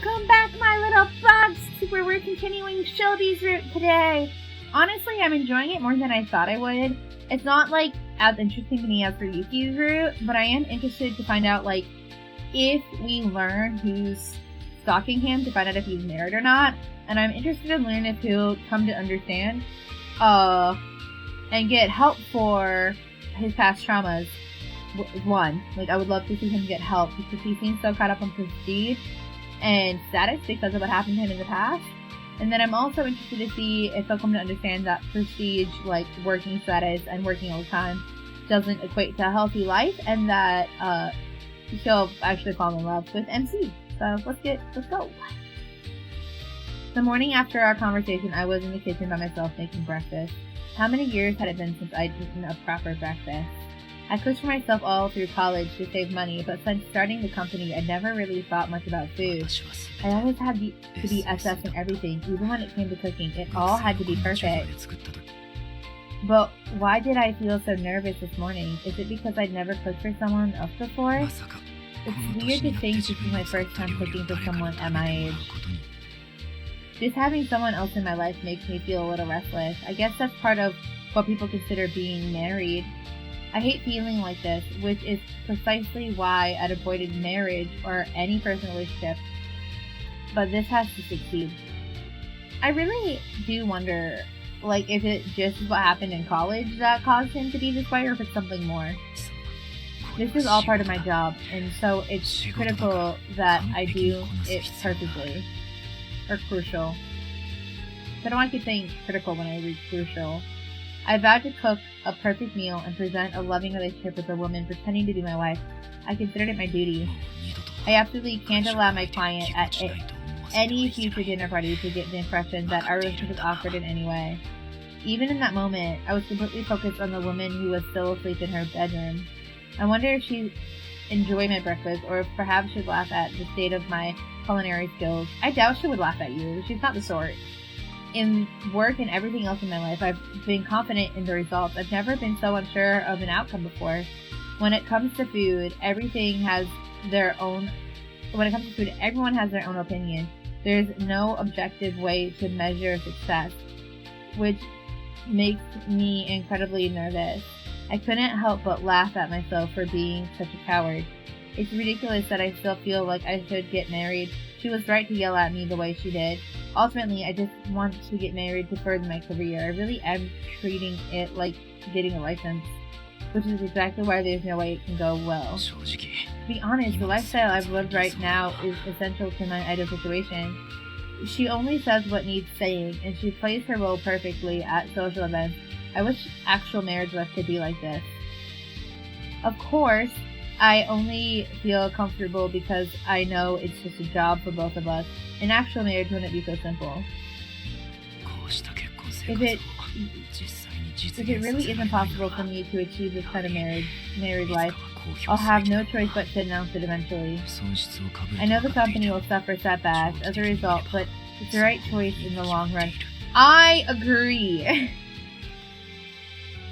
Welcome back, my little bugs, where we're continuing Shelby's route today. Honestly, I'm enjoying it more than I thought I would. It's not, as interesting to me as for Yuki's route, but I am interested to find out, if we learn who's stalking him to find out if he's married or not. And I'm interested in learning if he'll come to understand, and get help for his past traumas. One, I would love to see him get help because he seems so caught up on prestige and status because of what happened to him in the past. And then I'm also interested to see if he'll come to understand that prestige, working status and working all the time, doesn't equate to a healthy life, and that he'll actually fall in love with MC. So let's go. The morning after our conversation, I was in the kitchen by myself making breakfast. How many years had it been since I'd eaten a proper breakfast? I cooked for myself all through college to save money, but since starting the company, I never really thought much about food. I always had to be assessing everything, even when it came to cooking. It all had to be perfect. But why did I feel so nervous this morning? Is it because I'd never cooked for someone else before? It's weird to think this is my first time cooking for someone at my age. Just having someone else in my life makes me feel a little restless. I guess that's part of what people consider being married. I hate feeling like this, which is precisely why I'd avoided marriage or any personal relationship. But this has to succeed. I really do wonder, if it just is what happened in college that caused him to be this way, or if it's something more. This is all part of my job, and so it's critical that I do it perfectly. Or crucial. I don't like to think critical when I read crucial. I vowed to cook a perfect meal and present a loving relationship with a woman pretending to be my wife. I considered it my duty. I absolutely can't allow my client at any future dinner party to get the impression that our relationship is awkward in any way. Even in that moment, I was completely focused on the woman who was still asleep in her bedroom. I wonder if she'd enjoy my breakfast, or if perhaps she'd laugh at the state of my culinary skills. I doubt she would laugh at you. She's not the sort. In work and everything else in my life, I've been confident in the results. I've never been so unsure of an outcome before. When it comes to food, everyone has their own opinion. There's no objective way to measure success, which makes me incredibly nervous. I couldn't help but laugh at myself for being such a coward. It's ridiculous that I still feel like I should get married. She was right to yell at me the way she did. Ultimately, I just want to get married to further my career. I really am treating it like getting a license, which is exactly why there's no way it can go well. To be honest, the lifestyle I've lived right now is essential to my ideal situation. She only says what needs saying, and she plays her role perfectly at social events. I wish actual marriage life could be like this. Of course, I only feel comfortable because I know it's just a job for both of us. An actual marriage wouldn't be so simple. If it really isn't possible for me to achieve this kind of married life, I'll have no choice but to announce it eventually. I know the company will suffer setbacks as a result, but it's the right choice in the long run. I agree.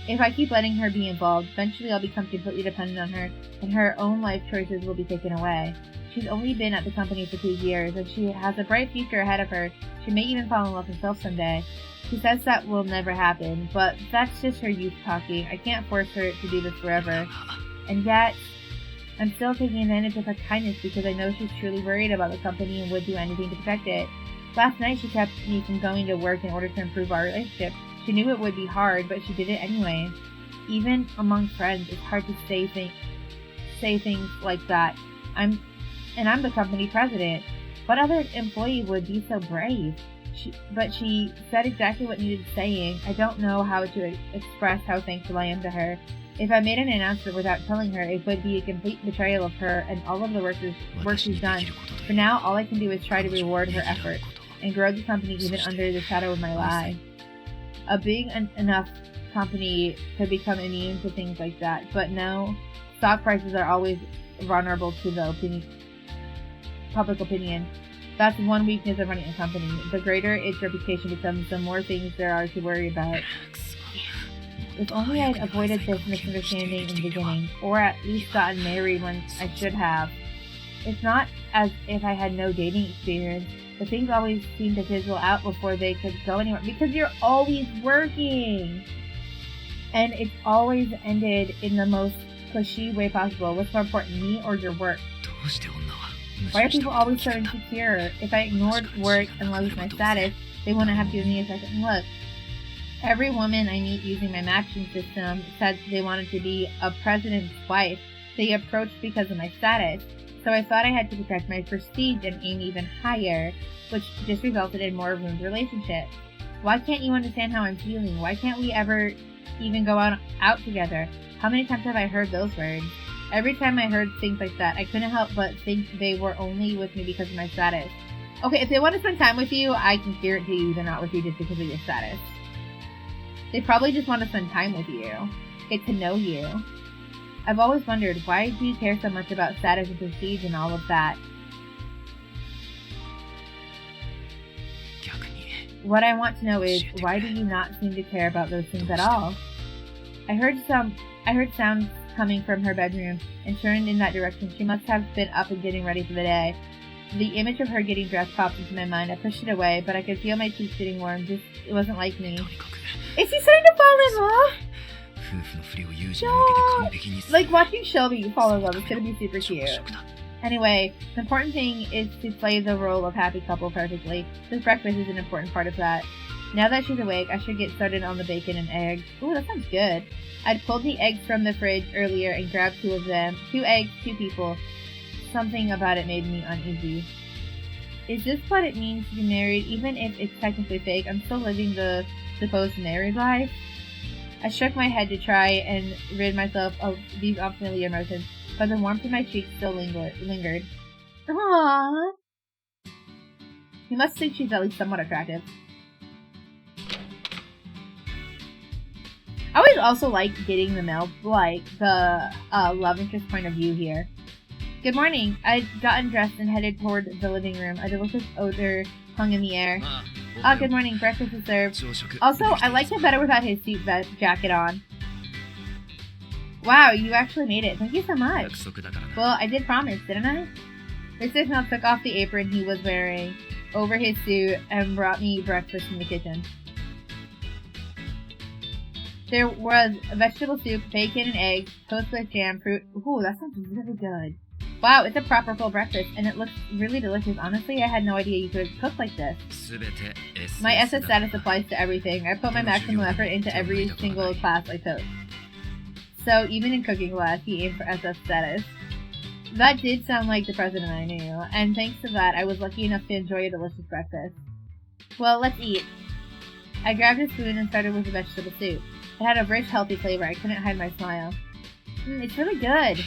If I keep letting her be involved, eventually I'll become completely dependent on her, and her own life choices will be taken away. She's only been at the company for 2 years, and she has a bright future ahead of her. She may even fall in love herself someday. She says that will never happen, but that's just her youth talking. I can't force her to do this forever. And yet, I'm still taking advantage of her kindness because I know she's truly worried about the company and would do anything to protect it. Last night she kept me from going to work in order to improve our relationship. She knew it would be hard, but she did it anyway. Even among friends, it's hard to say things like that. I'm the company president. What other employee would be so brave? But she said exactly what needed saying. I don't know how to express how thankful I am to her. If I made an announcement without telling her, it would be a complete betrayal of her and all of the work she's done. For now, all I can do is try to reward her effort and grow the company even under the shadow of my lie. A big enough company could become immune to things like that, but no, stock prices are always vulnerable to the public opinion. That's one weakness of running a company. The greater its reputation becomes, the more things there are to worry about. If only I'd avoided this misunderstanding in the beginning, or at least gotten married when I should have. It's not as if I had no dating experience, but things always seemed to fizzle out before they could go anywhere. Because you're always working! And it's always ended in the most cliche way possible. What's more important, me or your work? Why are people always so insecure? If I ignored work and lost my status, they wouldn't have given me a second look. Every woman I meet using my matching system said they wanted to be a president's wife. They approached because of my status. So I thought I had to protect my prestige and aim even higher, which just resulted in more ruined relationships. Why can't you understand how I'm feeling? Why can't we ever even go out together? How many times have I heard those words? Every time I heard things like that, I couldn't help but think they were only with me because of my status. Okay, if they want to spend time with you, I can guarantee you they're not with you just because of your status. They probably just want to spend time with you, get to know you. I've always wondered, why do you care so much about status and prestige and all of that? What I want to know is, why do you not seem to care about those things at all? I heard sounds coming from her bedroom and turned in that direction. She must have been up and getting ready for the day. The image of her getting dressed popped into my mind. I pushed it away, but I could feel my cheeks getting warm. It wasn't like me. Is he starting to fall in love? No! Like watching Shelby fall in love is going to be super cute. Anyway, the important thing is to play the role of happy couple perfectly. This breakfast is an important part of that. Now that she's awake, I should get started on the bacon and eggs. Ooh, that sounds good. I'd pulled the eggs from the fridge earlier and grabbed 2 of them. 2 eggs, 2 people. Something about it made me uneasy. Is this what it means to be married? Even if it's technically fake, I'm still living the supposed married life? I shook my head to try and rid myself of these unfamiliar emotions, but the warmth in my cheeks still lingered. Aww. He must think she's at least somewhat attractive. I always also like getting the love interest point of view here. Good morning. I'd gotten dressed and headed toward the living room. A delicious odor hung in the air. Good morning. Breakfast is served. Also, I liked it better without his suit jacket on. Wow, you actually made it. Thank you so much. Well, I did promise, didn't I? Mr. Snell took off the apron he was wearing over his suit and brought me breakfast in the kitchen. There was vegetable soup, bacon and eggs, toast with jam, fruit. Ooh, that sounds really good. Wow, it's a proper full breakfast, and it looks really delicious. Honestly, I had no idea you could cook like this. My SS status applies to everything. I put my maximum effort into every single class I took. So, even in cooking class, he aimed for SS status. That did sound like the president I knew, and thanks to that, I was lucky enough to enjoy a delicious breakfast. Well, let's eat. I grabbed a spoon and started with the vegetable soup. It had a rich, healthy flavor. I couldn't hide my smile. It's really good.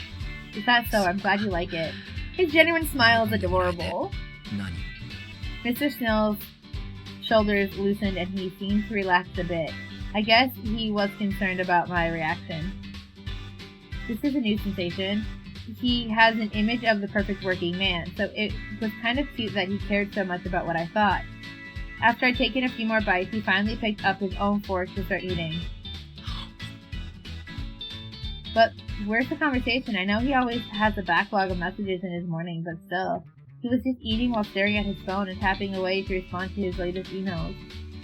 Is that so? I'm glad you like it. His genuine smile is adorable. Mr. Snell's shoulders loosened and he seemed to relax a bit. I guess he was concerned about my reaction. This is a new sensation. He has an image of the perfect working man, so it was kind of cute that he cared so much about what I thought. After I'd taken a few more bites, he finally picked up his own fork to start eating. But where's the conversation? I know he always has a backlog of messages in his morning, but still. He was just eating while staring at his phone and tapping away to respond to his latest emails.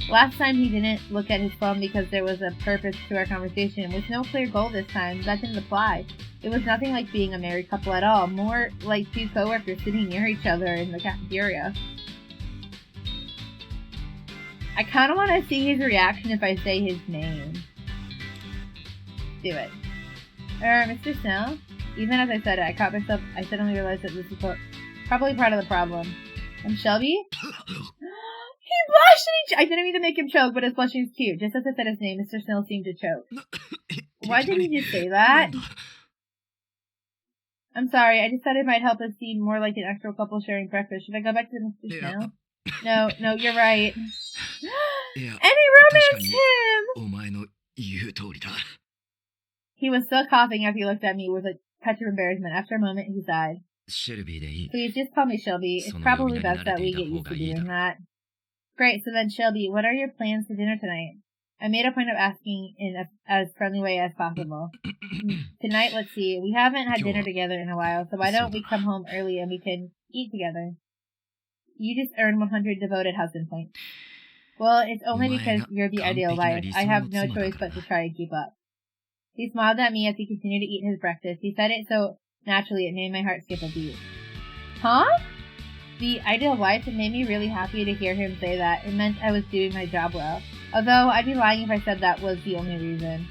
Last time he didn't look at his phone because there was a purpose to our conversation, with no clear goal this time. That didn't apply. It was nothing like being a married couple at all, more like 2 coworkers sitting near each other in the cafeteria. I kind of want to see his reaction if I say his name. Do it. Mr. Snell? Even as I said it, I caught myself. I suddenly realized that this is probably part of the problem. I'm Shelby? He blushed! I didn't mean to make him choke, but his blushing is cute. Just as I said his name, Mr. Snell seemed to choke. Why didn't you just say that? I'm sorry, I just thought it might help us seem more like an actual couple sharing breakfast. Should I go back to Mr. Snell? No, you're right. And he romanced him! He was still coughing as he looked at me with a touch of embarrassment. After a moment, he sighed. Please, just call me Shelby. It's probably best that we get used to doing that. Great, so then Shelby, what are your plans for dinner tonight? I made a point of asking in as friendly way as possible. Tonight, let's see, we haven't had dinner together in a while, so why don't we come home early and we can Eat together. You just earned 100 devoted husband points. Well, it's only because you're the ideal wife. I have no choice but to try and keep up. He smiled at me as he continued to eat his breakfast. He said it so naturally it made my heart skip a beat. Huh? The ideal wife? It made me really happy to hear him say that. It meant I was doing my job well. Although, I'd be lying if I said that was the only reason.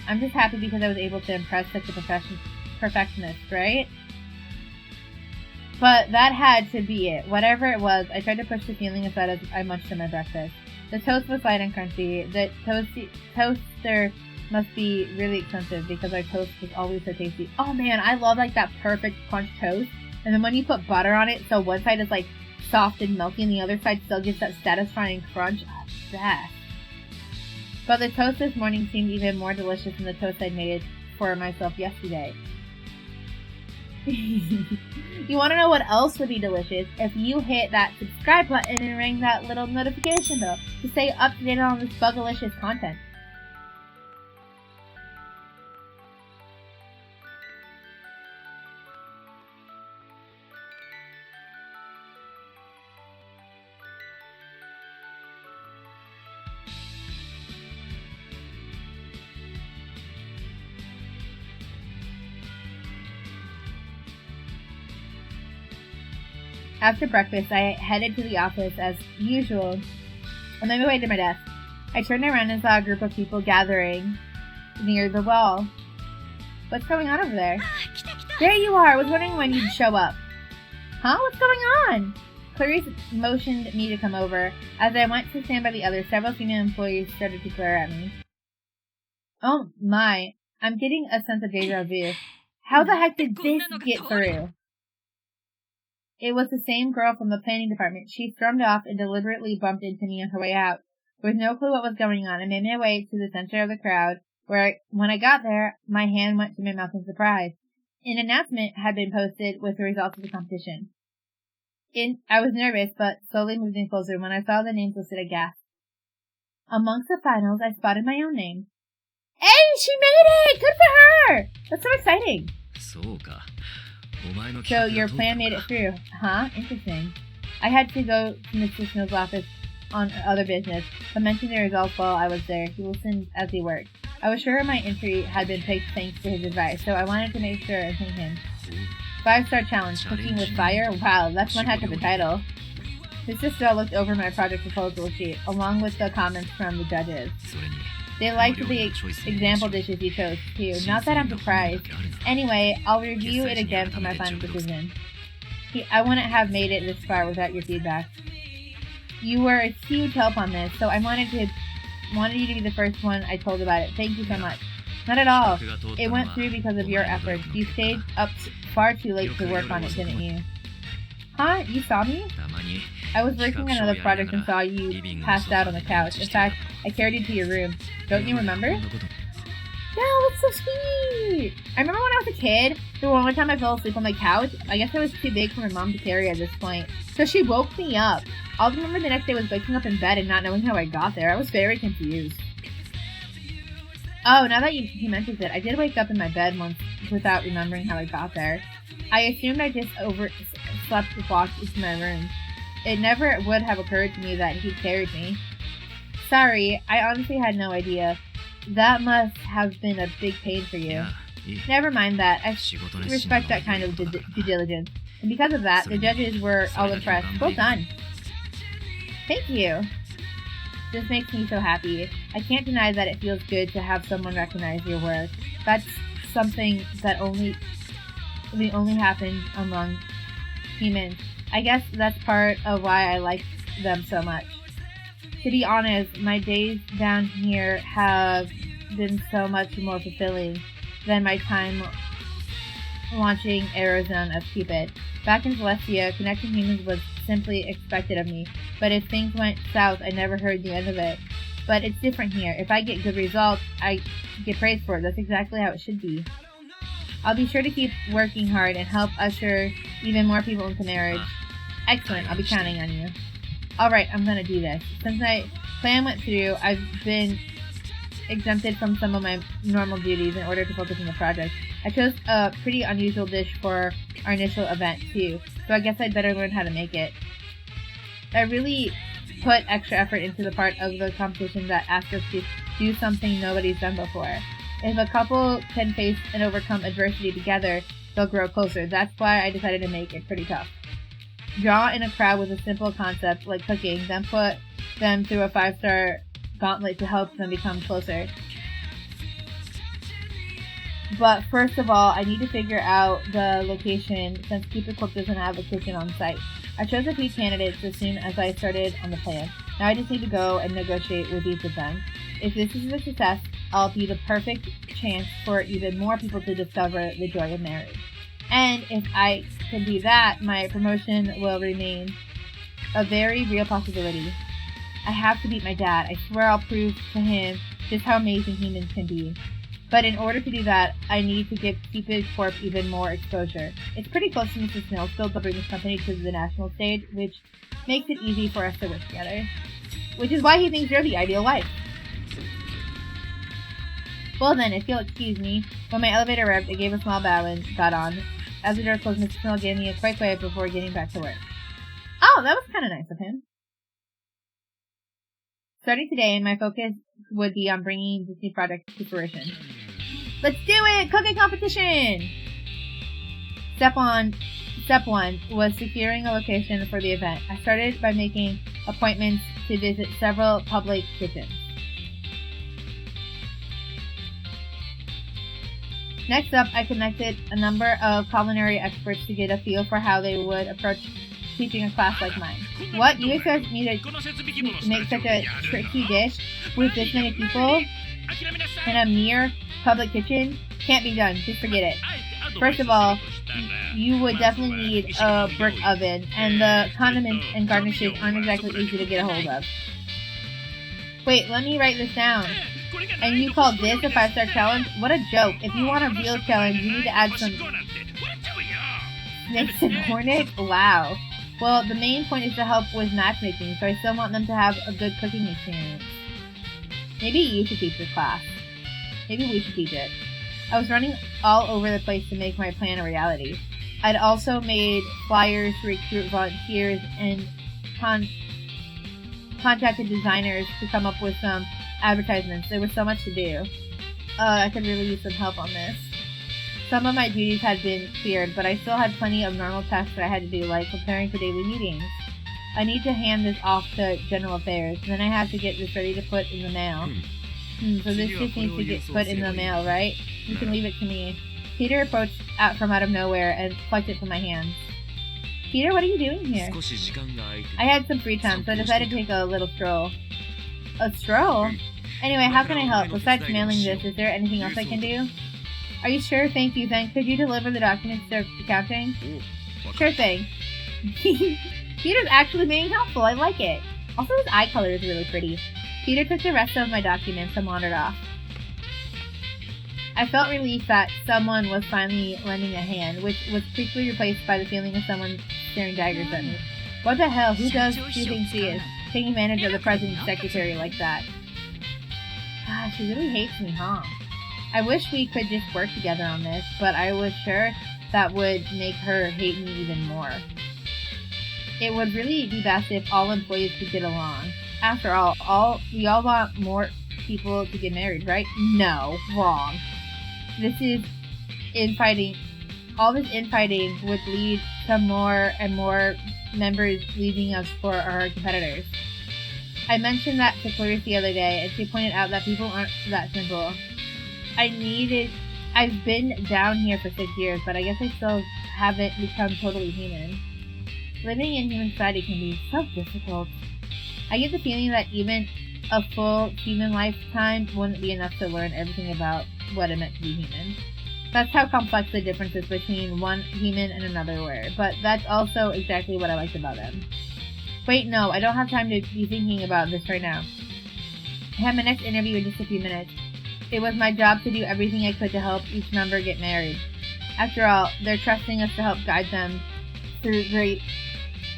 I'm just happy because I was able to impress such a perfectionist, right? But that had to be it. Whatever it was, I tried to push the feeling aside as I munched on my breakfast. The toast was light and crunchy. The toaster must be really expensive because our toast was always so tasty. Oh man, I love like that perfect crunch toast. And then when you put butter on it, so one side is like soft and milky and the other side still gives that satisfying crunch. Oh, best. But the toast this morning seemed even more delicious than the toast I'd made for myself yesterday. You want to know what else would be delicious? If you hit that subscribe button and ring that little notification bell to stay up to date on this bug-alicious content. After breakfast, I headed to the office as usual and made my way to my desk. I turned around and saw a group of people gathering near the wall. What's going on over there? There you are! I was wondering when you'd show up. Huh? What's going on? Clarice motioned me to come over. As I went to stand by the others, several female employees started to glare at me. Oh my, I'm getting a sense of deja vu. How the heck did this get through? It was the same girl from the planning department. She stormed off and deliberately bumped into me on her way out. With no clue what was going on, I made my way to the center of the crowd, where when I got there, my hand went to my mouth in surprise. An announcement had been posted with the results of the competition. I was nervous, but slowly moving closer. When I saw the names listed, I gasped. Amongst the finals, I spotted my own name. Hey, she made it! Good for her! That's so exciting. So your plan made it through. Huh? Interesting. I had to go to Mr. Snow's office on other business, but mentioned the results while I was there. He listened as he worked. I was sure my entry had been picked thanks to his advice, so I wanted to make sure and thank him. 5-star challenge, cooking with fire? Wow, that's one heck of a title. Mr. Snow looked over my project proposal sheet, along with the comments from the judges. They liked the example dishes you chose, too. Not that I'm surprised. Anyway, I'll review it again for my final decision. I wouldn't have made it this far without your feedback. You were a huge help on this, so I wanted you to be the first one I told about it. Thank you so much. Not at all. It went through because of your efforts. You stayed up far too late to work on it, didn't you? Huh? You saw me? I was working on another project and saw you passed out on the couch. In fact, I carried you to your room. Don't you remember? No, it's so sweet! I remember when I was a kid, the one time I fell asleep on my couch. I guess I was too big for my mom to carry at this point. So she woke me up. All I remember the next day was waking up in bed and not knowing how I got there. I was very confused. Oh, now that he mentions it, I did wake up in my bed once without remembering how I got there. I assumed I just overslept and walked into my room. It never would have occurred to me that he carried me. Sorry, I honestly had no idea. That must have been a big pain for you. Never mind that. I respect that kind of due diligence. And because of that, the judges were all impressed. Well done. Thank you. This makes me so happy. I can't deny that it feels good to have someone recognize your work. That's something that only happens among humans. I guess that's part of why I like them so much. To be honest, my days down here have been so much more fulfilling than my time launching Arizona as Cupid. Back in Celestia, connecting humans was simply expected of me, but if things went south, I never heard the end of it. But it's different here. If I get good results, I get praised for it. That's exactly how it should be. I'll be sure to keep working hard and help usher even more people into marriage. Excellent, I'll be counting on you. Alright, I'm gonna do this. Since my plan went through, I've been exempted from some of my normal duties in order to focus on the project. I chose a pretty unusual dish for our initial event, too. so I guess I'd better learn how to make it. I really put extra effort into the part of the competition that asks us to do something nobody's done before. If a couple can face and overcome adversity together, they'll grow closer. That's why I decided to make it pretty tough. Draw in a crowd with a simple concept like cooking, then put them through a 5-star gauntlet to help them become closer. But first of all, I need to figure out the location since Cupid doesn't have a kitchen on site. I chose a few candidates as soon as I started on the plan. Now I just need to go and negotiate with each of them. If this is a success, I'll be the perfect chance for even more people to discover the joy of marriage. And if I can do that, my promotion will remain a very real possibility. I have to beat my dad. I swear I'll prove to him just how amazing humans can be. But in order to do that, I need to give Cupid Corp even more exposure. It's pretty close to Mrs. Snell's to bring this company to the national stage, which makes it easy for us to work together. Which is why he thinks you're the ideal wife. Well then, if you'll excuse me, when my elevator revved, I gave a small bow and got on. As the door closed, Mrs. Snell gave me a quick wave before getting back to work. Oh, that was kind of nice of him. Starting today, my focus would be on bringing this new project to fruition. Let's do it! Cooking competition! Step 1 was securing a location for the event. I started by making appointments to visit several public kitchens. Next up, I connected a number of culinary experts to get a feel for how they would approach teaching a class like mine. What? You expect me to make such a tricky dish with this many people in a mere public kitchen? Can't be done. Just forget it. First of all, you would definitely need a brick oven, and the condiments and garnishes aren't exactly easy to get a hold of. Wait, let me write this down. And you call this a 5-star challenge? What a joke. If you want a real challenge, you need to add some snakes and hornets? Wow. Well, the main point is to help with matchmaking, so I still want them to have a good cooking experience. Maybe you should teach this class. Maybe we should teach it. I was running all over the place to make my plan a reality. I'd also made flyers to recruit volunteers and contacted designers to come up with some advertisements. There was so much to do. I could really use some help on this. Some of my duties had been cleared, but I still had plenty of normal tasks that I had to do, like preparing for daily meetings. I need to hand this off to General Affairs, and then I have to get this ready to put in the mail. So this just needs to get put in the mail, right? You can leave it to me. Peter approached from out of nowhere and plucked it from my hands. Peter, what are you doing here? I had some free time, so I decided to take a little stroll. A stroll? Anyway, how can I help? Besides mailing this, is there anything else I can do? Are you sure? Thank you. Then could you deliver the documents to accounting? Sure thing. Peter's actually being helpful. I like it. Also, his eye color is really pretty. Peter took the rest of my documents and wandered off. I felt relief that someone was finally lending a hand, which was quickly replaced by the feeling of someone staring daggers at me. What the hell? Who she thinks she is? Taking advantage of the president's secretary like that. Gosh, she really hates me, huh? I wish we could just work together on this, but I was sure that would make her hate me even more. It would really be best if all employees could get along. After all, we all want more people to get married, right? No, wrong. This is infighting. All this infighting would lead to more and more members leaving us for our competitors. I mentioned that to Clarice the other day, and she pointed out that people aren't that simple. I've been down here for 6 years, but I guess I still haven't become totally human. Living in human society can be so difficult. I get the feeling that even a full human lifetime wouldn't be enough to learn everything about what it meant to be human. That's how complex the differences between one human and another were, but that's also exactly what I liked about them. Wait, no, I don't have time to be thinking about this right now. I have my next interview in just a few minutes. It was my job to do everything I could to help each member get married. After all, they're trusting us to help guide them through this great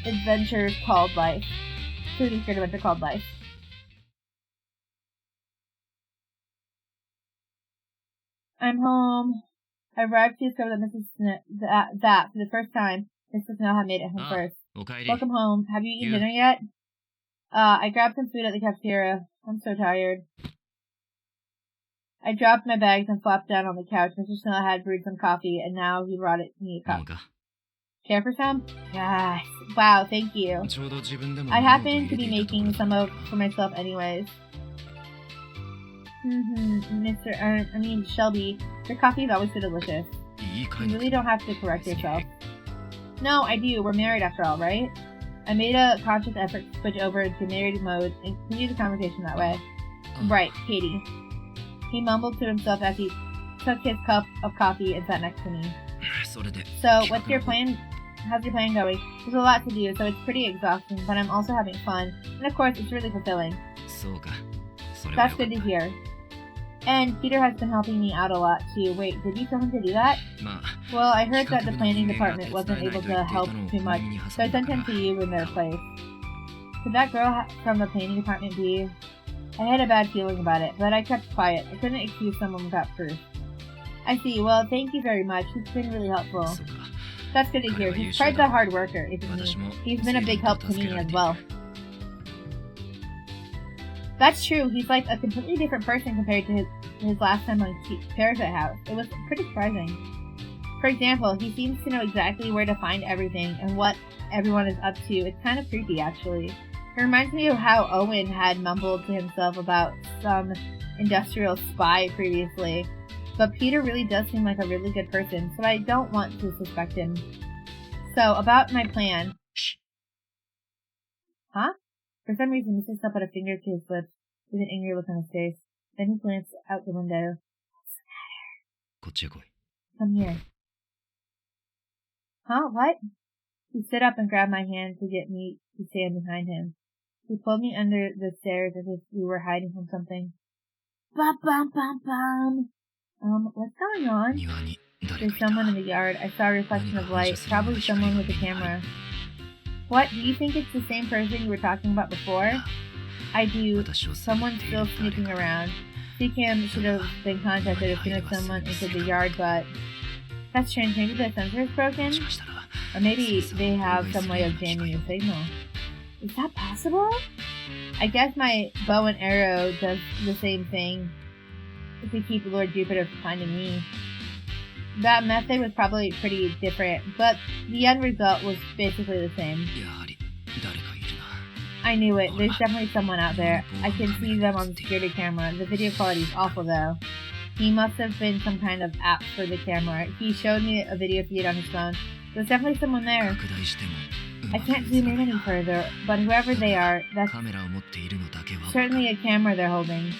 adventure called life. I'm home. I arrived to discover that Mrs. that for the first time, Mr. Snow had made it home first. おかえり。 Welcome home. Have you eaten dinner yet? I grabbed some food at the cafeteria. I'm so tired. I dropped my bags and flopped down on the couch. Mr. Snow had brewed some coffee, and now he brought it me a cup. Care for some? Yes. Wow, thank you. I happen to be making some for myself anyways. Shelby, your coffee is always so delicious. You really don't have to correct yourself. No, I do. We're married after all, right? I made a conscious effort to switch over to married mode and continue the conversation that way. Right, Katie. He mumbled to himself as he took his cup of coffee and sat next to me. So, what's your plan? How's your plan going? There's a lot to do, so it's pretty exhausting, but I'm also having fun. And of course, it's really fulfilling. That's good to hear. And Peter has been helping me out a lot too. Wait, did you tell him to do that? Well, I heard that the planning department wasn't able to help too much, so I sent him to you in their place. Could that girl from the planning department be? I had a bad feeling about it, but I kept quiet. I couldn't accuse someone without proof. I see. Well, thank you very much. He's been really helpful. That's good to hear. He's quite the hard worker, isn't he? He's been a big help to me as well. That's true. He's like a completely different person compared to his last time on Parasite House. It was pretty surprising. For example, he seems to know exactly where to find everything and what everyone is up to. It's kind of creepy, actually. It reminds me of how Owen had mumbled to himself about some industrial spy previously. But Peter really does seem like a really good person, so I don't want to suspect him. So, about my plan. Shh. Huh? For some reason, Mr. Snow put a finger to his lips with an angry look on his face. Then he glanced out the window. What's the matter? Come here. Huh? What? He stood up and grabbed my hand to get me to stand behind him. He pulled me under the stairs as if we were hiding from something. Bum, bum, bum, bum. What's going on? There's someone in the yard. I saw a reflection of light. Probably someone with a camera. What? Do you think it's the same person you were talking about before? I do. Someone's still snooping around. CCAM should have been contacted as soon as someone entered the yard, but... That's strange. Maybe the sensor is broken? Or maybe they have some way of jamming the signal. Is that possible? I guess my bow and arrow does the same thing. If we keep Lord Jupiter from finding me. That method was probably pretty different, but the end result was basically the same. I knew it. There's definitely someone out there. I can see them on the security camera. The video quality is awful though. He must have been some kind of app for the camera. He showed me a video feed on his phone. There's definitely someone there. I can't zoom in any further, but whoever they are, that's certainly a camera they're holding.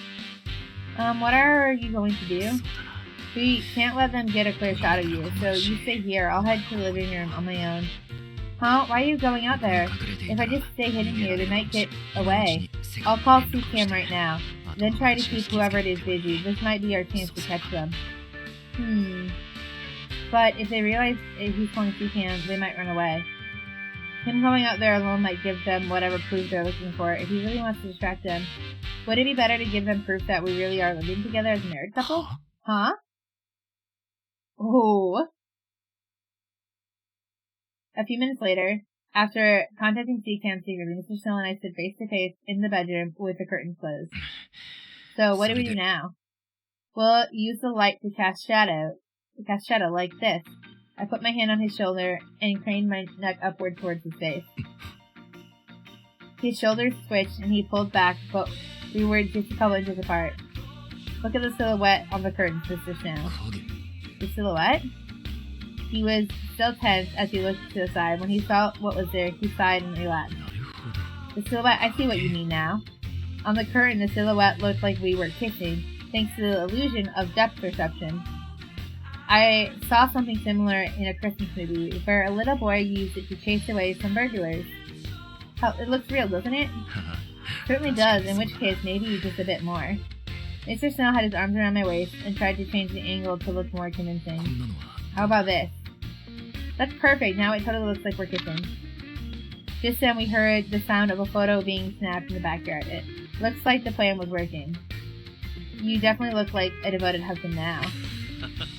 What are you going to do? We can't let them get a clear shot of you, so you stay here. I'll head to the living room on my own. Huh? Why are you going out there? If I just stay hidden here, they might get away. I'll call CCAM right now, then try to keep whoever it is busy. This might be our chance to catch them. But if they realize he's calling CCAM, they might run away. Him going out there alone might give them whatever proof they're looking for if he really wants to distract them. Would it be better to give them proof that we really are living together as a married couple? Huh? Oh. A few minutes later, after contacting CCAM secretly, Mr. Snow and I stood face to face in the bedroom with the curtains closed. So what do we do now? We'll use the light to cast shadow like this. I put my hand on his shoulder and craned my neck upward towards his face. His shoulders switched and he pulled back, but we were just a couple inches apart. Look at the silhouette on the curtains, Mr. Snow. The silhouette? He was still tense as he looked to the side. When he saw what was there, he sighed and relaxed. The silhouette, I see what you mean now. On the curtain, the silhouette looked like we were kissing, thanks to the illusion of depth perception. I saw something similar in a Christmas movie, where a little boy used it to chase away some burglars. It looks real, doesn't it? Certainly does, in which case, maybe just a bit more. Mr. Snow had his arms around my waist and tried to change the angle to look more convincing. How about this? That's perfect, now it totally looks like we're kissing. Just then we heard the sound of a photo being snapped in the backyard. It looks like the plan was working. You definitely look like a devoted husband now.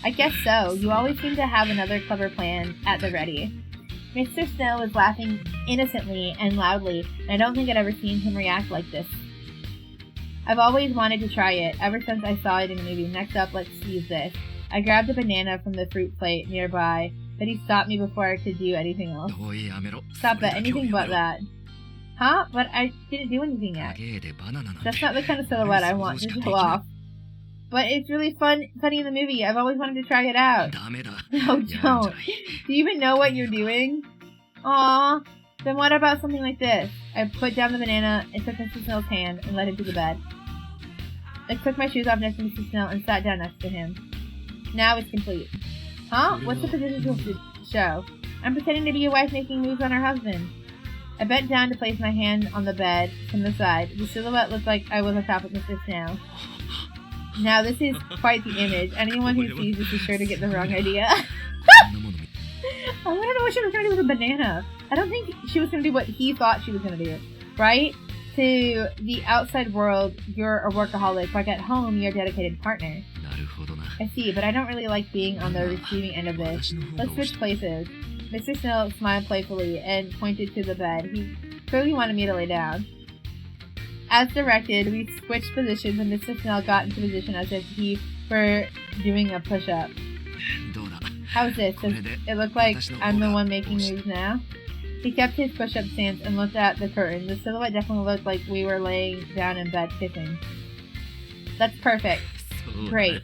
I guess so. You always seem to have another clever plan at the ready. Mr. Snow was laughing innocently and loudly, and I don't think I'd ever seen him react like this. I've always wanted to try it, ever since I saw it in the movie. Next up, let's use this. I grabbed a banana from the fruit plate nearby, but he stopped me before I could do anything else. Stop it, anything but that. Huh? But I didn't do anything yet. That's not the kind of silhouette I want to show off. But it's really funny in the movie. I've always wanted to try it out. No, don't. Do you even know what you're doing? Aww. Then what about something like this? I put down the banana and took Mr. Snow's hand and led him to the bed. I took my shoes off next to Mr. Snow and sat down next to him. Now it's complete. Huh? What's the position to show? I'm pretending to be a wife making moves on her husband. I bent down to place my hand on the bed from the side. The silhouette looked like I was on top of Mr. Snow. Now this is quite the image. Anyone who sees this is sure to get the wrong idea. I want to know what she was going to do with a banana. I don't think she was going to do what he thought she was going to do. Right? To the outside world, you're a workaholic. Like at home, you're a dedicated partner. I see, but I don't really like being on the receiving end of this. Let's switch places. Mr. Snow smiled playfully and pointed to the bed. He clearly wanted me to lay down. As directed, we switched positions and Mr. Snow got into position as if he were doing a push-up. How's this? Does it look like I'm the one making moves now? He kept his push-up stance and looked at the curtain. The silhouette definitely looked like we were laying down in bed kissing. That's perfect. Great.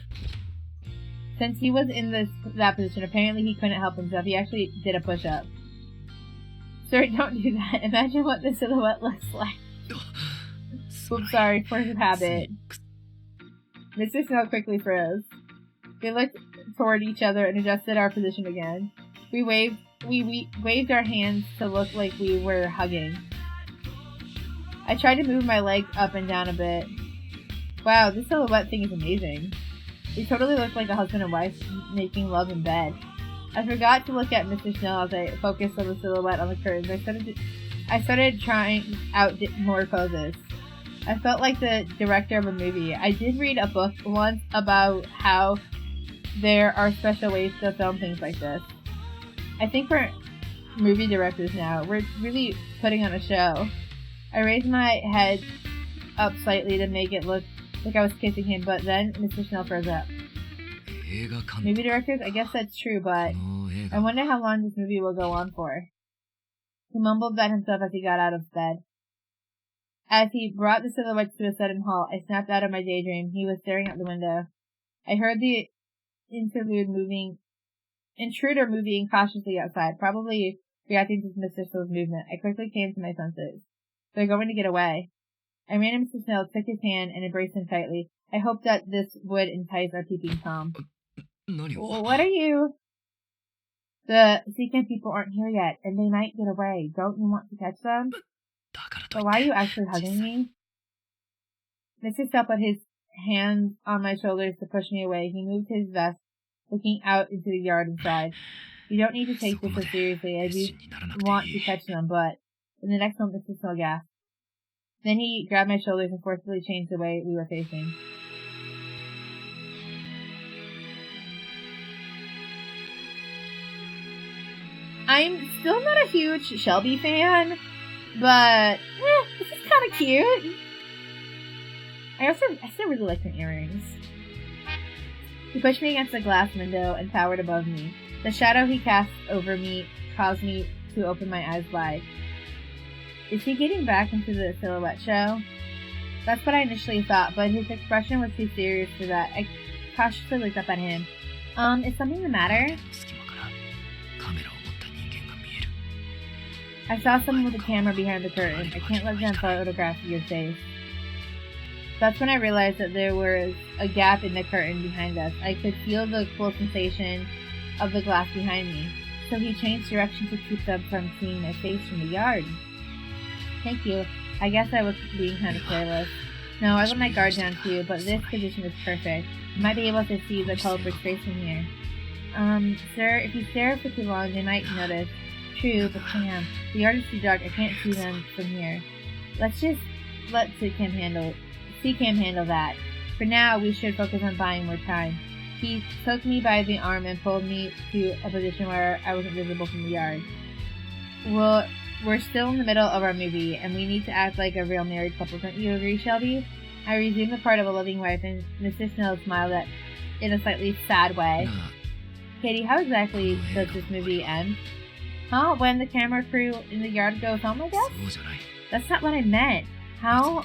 Since he was in that position, apparently he couldn't help himself. He actually did a push-up. Sir, don't do that. Imagine what the silhouette looks like. Oops, sorry, force of habit. Mr. Snow quickly froze. We looked toward each other and adjusted our position again. We waved our hands to look like we were hugging. I tried to move my legs up and down a bit. Wow, this silhouette thing is amazing. We totally look like a husband and wife making love in bed. I forgot to look at Mr. Snow as I focused on the silhouette on the curtains. I started trying out more poses. I felt like the director of a movie. I did read a book once about how there are special ways to film things like this. I think we're movie directors now. We're really putting on a show. I raised my head up slightly to make it look like I was kissing him, but then Mr. Snow froze up. Movie directors? I guess that's true, but I wonder how long this movie will go on for. He mumbled that himself as he got out of bed. As he brought the silhouette to a sudden halt, I snapped out of my daydream. He was staring out the window. I heard the intruder moving cautiously outside, probably reacting to Mr. Snow's movement. I quickly came to my senses. They're going to get away. I ran to Mr. Snow, took his hand, and embraced him tightly. I hoped that this would entice our peeping Tom. What are you? The sea camp people aren't here yet, and they might get away. Don't you want to catch them? But why are you actually hugging me? Mr. Snow put his hands on my shoulders to push me away. He moved his vest, looking out into the yard and sighed. You don't need to take this so seriously. I do want to catch them, but... In the next moment, Mr. Snow gasped. Then he grabbed my shoulders and forcibly changed the way we were facing. I'm still not a huge Shelby fan, but this is kind of cute. I still really like her earrings. He pushed me against the glass window and towered above me. The shadow he cast over me caused me to open my eyes wide. Is he getting back into the silhouette show? That's what I initially thought, but his expression was too serious for that. I cautiously looked up at him. Is something the matter? I saw someone with a camera behind the curtain. I can't let them photograph your face. That's when I realized that there was a gap in the curtain behind us. I could feel the cool sensation of the glass behind me. So he changed direction to keep them from seeing my face from the yard. Thank you. I guess I was being kind of careless. No, I let my guard down too, but this position is perfect. You might be able to see the culprit's face from here. Sir, if you stare for too long, they might notice. True, but Cam, the yard is too dark. I can't see them from here. Let's just let C-Cam handle that. For now, we should focus on buying more time. He took me by the arm and pulled me to a position where I wasn't visible from the yard. Well, we're still in the middle of our movie, and we need to act like a real married couple. Don't you agree, Shelby? I resumed the part of a loving wife, and Mr. Snow smiled in a slightly sad way. Katie, how exactly does this movie end? Huh? When the camera crew in the yard goes home, I guess? That's not what I meant. How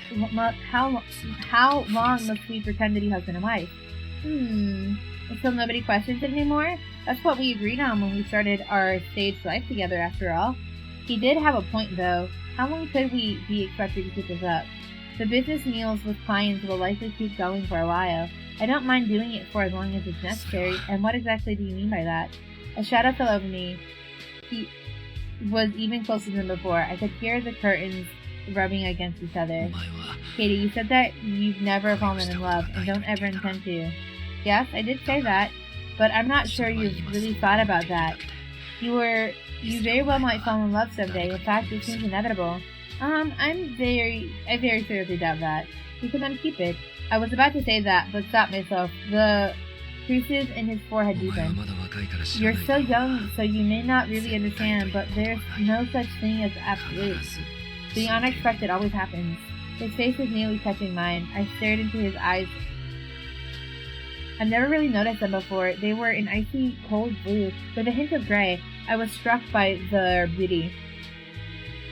long must we pretend to be husband and wife? Until nobody questions it anymore? That's what we agreed on when we started our staged life together, after all. He did have a point, though. How long could we be expected to keep this up? The business meals with clients will likely keep going for a while. I don't mind doing it for as long as it's necessary, and what exactly do you mean by that? A shadow fell over me. He was even closer than before. I could hear the curtains rubbing against each other. Katie, you said that you've never fallen in love, and don't ever intend to. Yes, I did say that, but I'm not sure you've really thought about that. You very well might fall in love someday. In fact, it seems inevitable. I very seriously doubt that. You could then keep it. I was about to say that, but stopped myself. The creases in his forehead deepened. You're so young, so you may not really understand, but there's no such thing as absolute. The unexpected always happens. His face was nearly touching mine. I stared into his eyes. I've never really noticed them before. They were an icy, cold blue, with a hint of gray. I was struck by their beauty.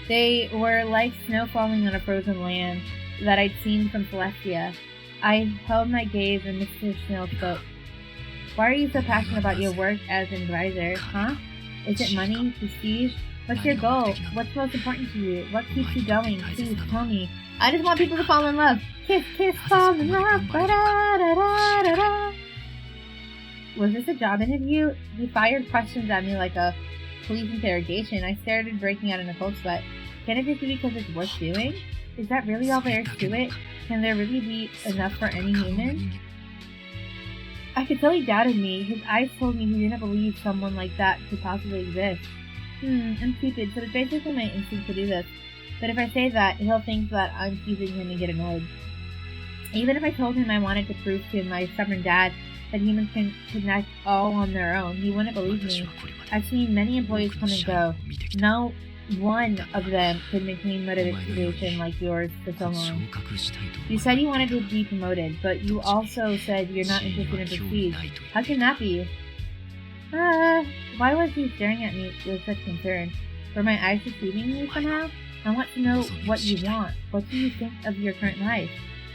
They were like snow falling on a frozen land that I'd seen from Celestia. I held my gaze and Mr. Snow spoke. Why are you so passionate about your work as an advisor, huh? Is it money? Prestige? What's your goal? What's most important to you? What keeps you going? Please tell me. I just want people to fall in love. Kiss, kiss, fall in love. Ba-da-da-da-da-da. Was this a job interview? He fired questions at me like a police interrogation. I started breaking out in a cold sweat. Can it just be because it's worth doing? Is that really all there is to it? Can there really be enough for any human? I could tell he doubted me. His eyes told me he didn't believe someone like that could possibly exist. I'm stupid, so it's basically my instinct to do this. But if I say that, he'll think that I'm teasing him and get annoyed. Even if I told him I wanted to prove to my stubborn dad that humans can connect all on their own, he wouldn't believe me. I've seen many employees come and go. No one of them could maintain motivation like yours for so long. You said you wanted to be promoted, but you also said you're not interested in prestige. How can that be? Why was he staring at me with such concern? Were my eyes deceiving me somehow? I want to know what you want. What do you think of your current life?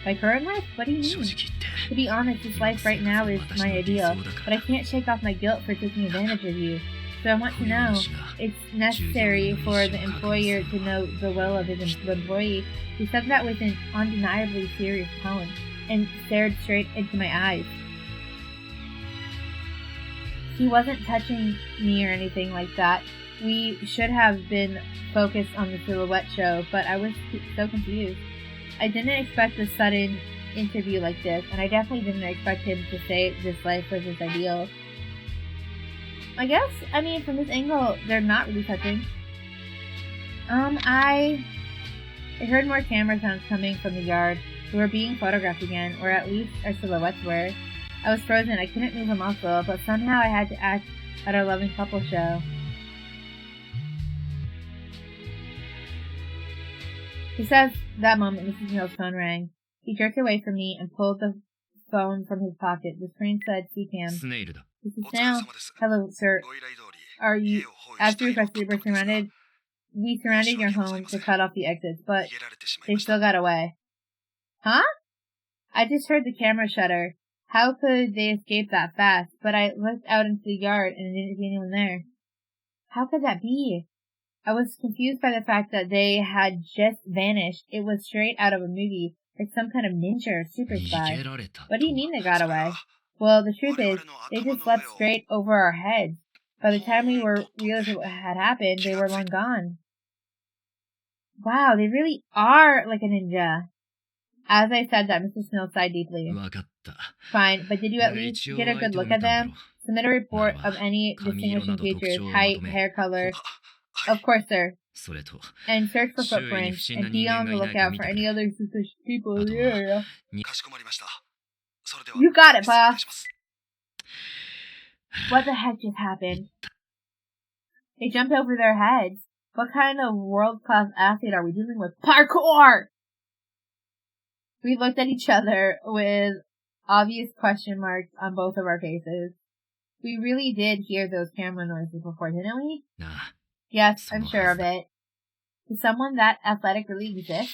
My current life? What do you mean? To be honest, this life right now is my ideal, but I can't shake off my guilt for taking advantage of you. So I want to know. It's necessary for the employer to know the will of his employee. He said that with an undeniably serious tone, and stared straight into my eyes. He wasn't touching me or anything like that. We should have been focused on the silhouette show, but I was so confused. I didn't expect a sudden interview like this, and I definitely didn't expect him to say this life was his ideal. I guess, from this angle, they're not really touching. I heard more camera sounds coming from the yard. We were being photographed again, or at least our silhouettes were. I was frozen. I couldn't move a muscle, but somehow I had to act at our loving couple show. Just as that moment, Mrs. Mill's phone rang. He jerked away from me and pulled the phone from his pocket. The screen said, "CCAM." This is Snail. Hello, sir. Are you, as you requested, we surrounded your home to cut off the exits, but they still got away. Huh? I just heard the camera shutter. How could they escape that fast? But I looked out into the yard and didn't see anyone there. How could that be? I was confused by the fact that they had just vanished. It was straight out of a movie, like some kind of ninja or super spy. What do you mean they got away? Well, the truth is, they just leapt straight over our heads. By the time we realized what had happened, they were long gone. Wow, they really are like a ninja. As I said that, Mr. Snow sighed deeply. Fine, but did you at least get a good look at them? Submit a report of any distinguishing features, height, hair color. Of course, sir. And search for footprints, and be on the lookout for any other suspicious people in the area. You got it, boss. What the heck just happened? They jumped over their heads. What kind of world-class athlete are we dealing with? Parkour! We looked at each other with obvious question marks on both of our faces. We really did hear those camera noises before, didn't we? Nah. Yes, I'm sure of it. Does someone that athletic really exist?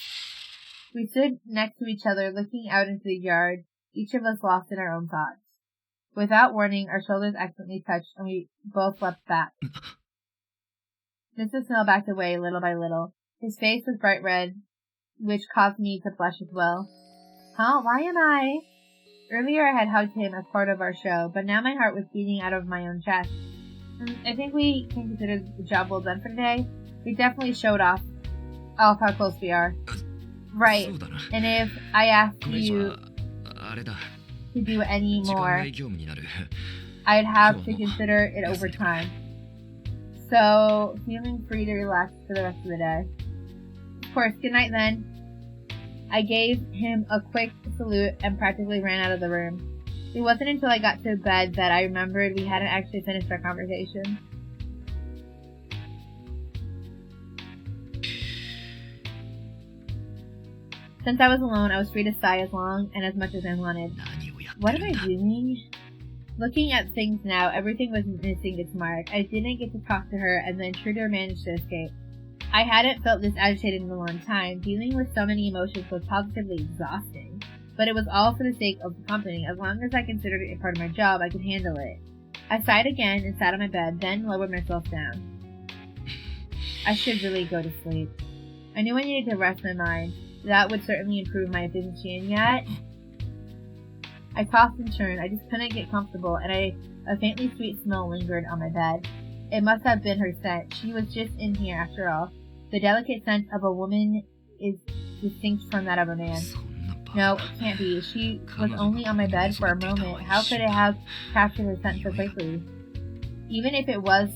We stood next to each other, looking out into the yard, each of us lost in our own thoughts. Without warning, our shoulders accidentally touched, and we both leapt back. Mr. Snow backed away little by little. His face was bright red, which caused me to blush as well. Huh? Why am I? Earlier I had hugged him as part of our show, but now my heart was beating out of my own chest. I think we can consider the job well done for today. We definitely showed off how close we are. Right. And if I asked you to do any more, I'd have to consider it overtime. So, feeling free to relax for the rest of the day. Of course, good night then. I gave him a quick salute and practically ran out of the room. It wasn't until I got to bed that I remembered we hadn't actually finished our conversation. Since I was alone, I was free to sigh as long and as much as I wanted. What am I doing? Looking at things now, everything was missing its mark. I didn't get to talk to her, and the intruder managed to escape. I hadn't felt this agitated in a long time. Dealing with so many emotions was positively exhausting. But it was all for the sake of the company. As long as I considered it a part of my job, I could handle it. I sighed again and sat on my bed, then lowered myself down. I should really go to sleep. I knew I needed to rest my mind. That would certainly improve my efficiency, and yet I tossed and turned. I just couldn't get comfortable, and a faintly sweet smell lingered on my bed. It must have been her scent. She was just in here, after all. The delicate scent of a woman is distinct from that of a man. No, it can't be. She was only on my bed for a moment. How could it have captured her scent so quickly? Even if it was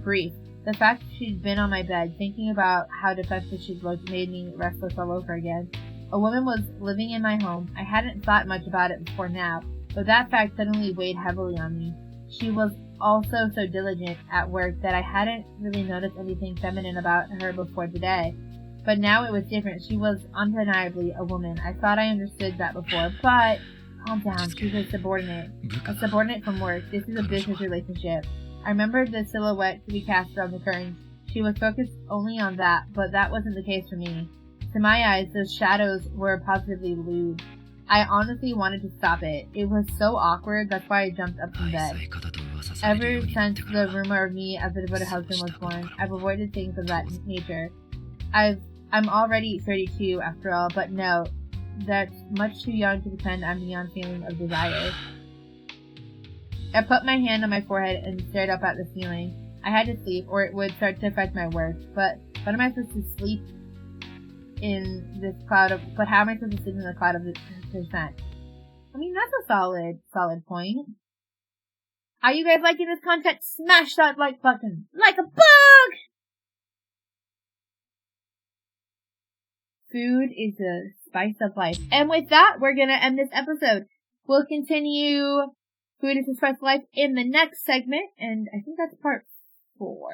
brief, the fact she'd been on my bed, thinking about how defensive she'd looked, made me restless all over again. A woman was living in my home. I hadn't thought much about it before now, but that fact suddenly weighed heavily on me. She was also so diligent at work that I hadn't really noticed anything feminine about her before today. But now it was different. She was undeniably a woman. I thought I understood that before, but calm down. She's a subordinate. A subordinate from work. This is a business relationship. I remembered the silhouette to be cast around the curtains. She was focused only on that, but that wasn't the case for me. To my eyes, those shadows were positively lewd. I honestly wanted to stop it. It was so awkward, that's why I jumped up from bed. Ever since the rumor of me as a devoted husband was born, I've avoided things of that nature. I'm already 32 after all, but no, that's much too young to pretend I'm beyond feeling of desire. I put my hand on my forehead and stared up at the ceiling. I had to sleep, or it would start to affect my work. But what am I supposed to sleep in this cloud of? But how am I supposed to sleep in the cloud of this percent? I mean, that's a solid point. Are you guys liking this content? Smash that like button like a bug. Food is the spice of life. And with that, we're gonna end this episode. We'll continue Food is the Spice of Life in the next segment, and I think that's part 4.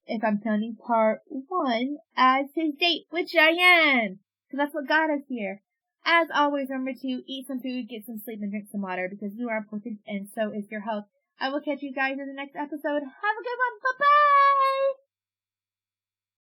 If I'm counting part 1 as his date, which I am, because that's what got us here. As always, remember to eat some food, get some sleep, and drink some water, because you are important, and so is your health. I will catch you guys in the next episode. Have a good one. Bye-bye!